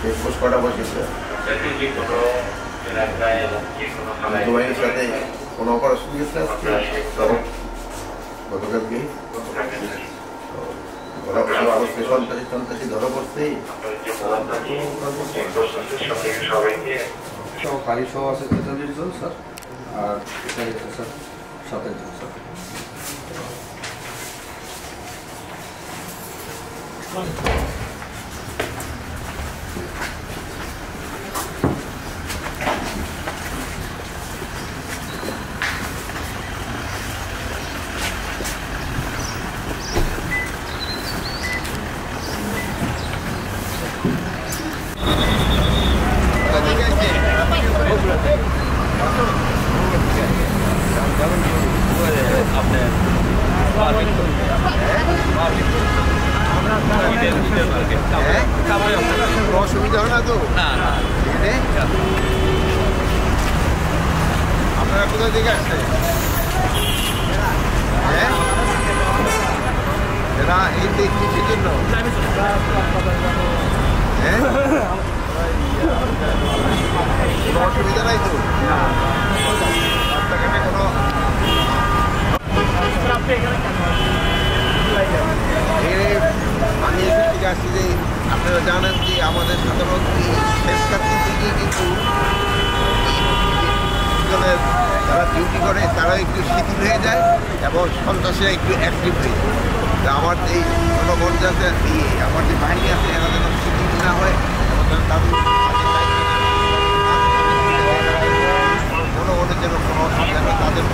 Checkpost কটা বসেছে বাহিনীর সাথে কোনো অপারেশন গেছে আজকে গতকালকে ওরা আরো সন্ত্রাসী ধরা পড়ছে গাড়ি সহ আছে 43 জন স্যার আর স্যার 27 জন স্যার অসুবিধা হয় না তো আপনারা কোথা থেকে আসছেন এরা এই কিসের জন্য কোনো অসুবিধা নাই তো রাস্তাঘাটে কোনো আমি এখান থেকে আসছি যে আপনারা জানেন যে আমাদের সাধারণত শেষ কাজের দিকে কিন্তু যারা ডিউটি করে তারা একটু শিথিল হয়ে যায় এবং সন্ত্রাসীরা একটু অ্যাক্টিভ হয়ে যায় তা আমার এই জনগণ যাতে আমার যে বাহিনী আছে এরা যেন শিথিল না হয় এবং তাদের জনগণের যেন কোনো অসুবিধা নেই তাদের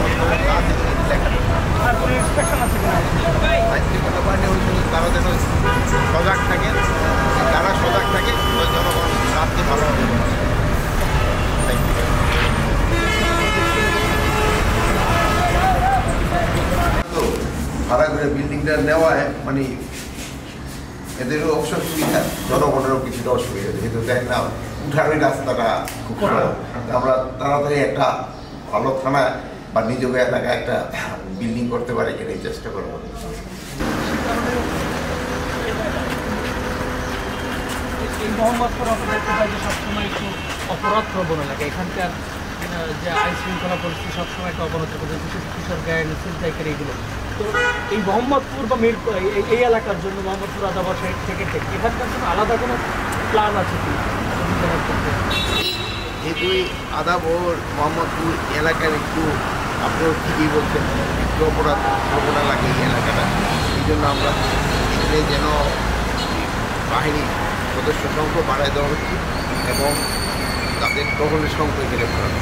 আইনশৃঙ্খলা বাহিনী তারা যেন সজাগ থাকে তারা সজাগ থাকে জনগণ রাত্রে ভালোভাবে ভাড়া করে বিল্ডিংটা নেওয়ায় মানে এদেরও অবশ্য সুবিধা জনগণেরও কিছুটা অসুবিধা যেহেতু দেখ না উঠার ওই রাস্তাটা খুব খারাপ আমরা তাড়াতাড়ি একটা ভালো থানা বা নিজ এলাকায় একটা বিল্ডিং করতে পারি কিনা চেষ্টা করবো মোহাম্মদপুর সবসময় একটু অপরাধ প্রবণ এলাকা এখানকার যে আইন শৃঙ্খলা পরিস্থিতি সবসময় একটা অবনতি করছে বিশেষ কিশোর গায়ের ছিনতাইকারী এগুলো তো এই মোহাম্মদপুর বা মিরপুর এই এলাকার জন্য মোহাম্মদপুর আদাবর থেকে এখানকার জন্য আলাদা কোনো প্ল্যান আছে কি যেহেতু আদাবর মোহাম্মদপুর এলাকার একটু আপনার ঠিকই বলছেন একটু অপরাধ প্রবণ এলাকা এই এলাকাটা এই জন্য আমরা এখানে যেন বাহিনী সদস্য সংখ্যা বাড়ায় দেওয়া হচ্ছে এবং তাদের টহলের সংখ্যা এখানে বাড়ানো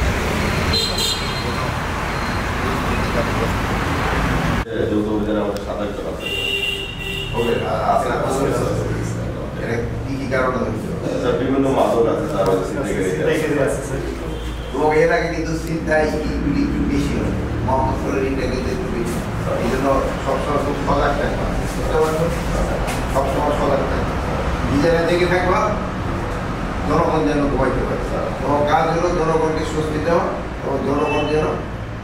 কি কি কারণে বিভিন্ন মাদক আছে এবং এর আগে কিন্তু চিন্তায় এইগুলি একটু বেশি হয় মোহাম্মদপুরের এটা কিন্তু একটু বেশি এই জন্য সবসময় খুব সজাগ থাকবা সবসময় সজাগ থাকবা নিজেরা জেগে থাকবা জনগণ যেন ঘুমাইতে পারে এবং কাজ হলো জনগণকে স্বস্তি দেওয়া এবং জনগণ যেন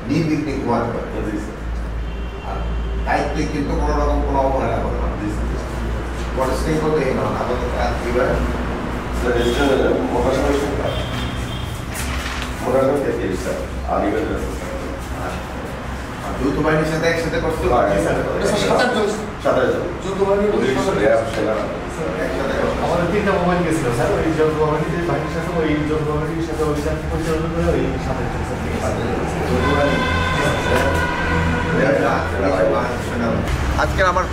নির্বিঘ্নে ঘুমাতে পারে আর দায়িত্বে কিন্তু কোনো রকম কোনো অবহেলা করে না পরিস্থিতি করতে এই নয় আপাতত এবার যৌথ বাহিনীর সাথে একসাথে করতে পারে আমাদের 3টা মোবাইল গেছিল স্যার ওই যৌথ বাহিনীর বাহিনীর সাথে ওই যৌথ বাহিনীর সাথে অভিযান পরিচালনা করে ওই সাথে আজকের আমার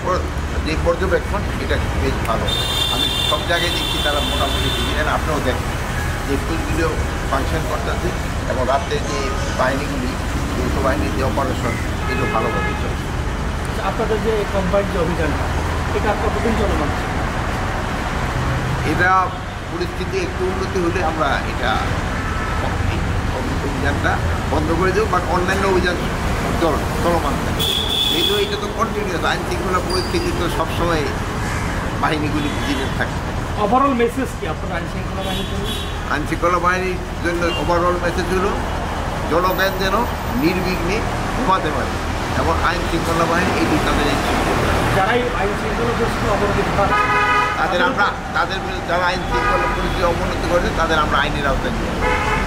যে পর্যবেক্ষণ এটা বেশ ভালো আমি সব জায়গায় দেখছি তারা মোটামুটি বুঝলেন আপনিও দেখেন যে ফুলগুলো ফাংশন করতেছে এবং রাত্রে যে বাহিনীগুলি যৌথ বাহিনীর যে অপারেশন এগুলো ভালোভাবে চলছে আপনাদের যে কোম্পানির যে অভিযানটা এটা কতদিন চলমান এটা পরিস্থিতি একটু উন্নতি হলে আমরা এটা অভিযানটা বন্ধ করে দেবো বাট অন্যান্য অভিযান চলমান থাকে যেহেতু এটা তো কন্টিনিউস আইন শৃঙ্খলা পরিস্থিতি তো সবসময় বাহিনীগুলি ভিজিলেন্ট থাকে ওভারঅল মেসেজ কি আপনার আইন শৃঙ্খলা বাহিনীর জন্য আইন শৃঙ্খলা বাহিনীর জন্য ওভারঅল মেসেজ হলো জনগণ যেন নির্বিঘ্নে ঘুমাতে পারে এবং আইন শৃঙ্খলা বাহিনী এই দুই তাদের যারাই আইন শৃঙ্খলা অবরোধ তাদের বিরুদ্ধে যারা আইন শৃঙ্খলা পরিস্থিতি অবনতি করেছে তাদের আমরা আইনের আওতায় নিয়ে আসবো।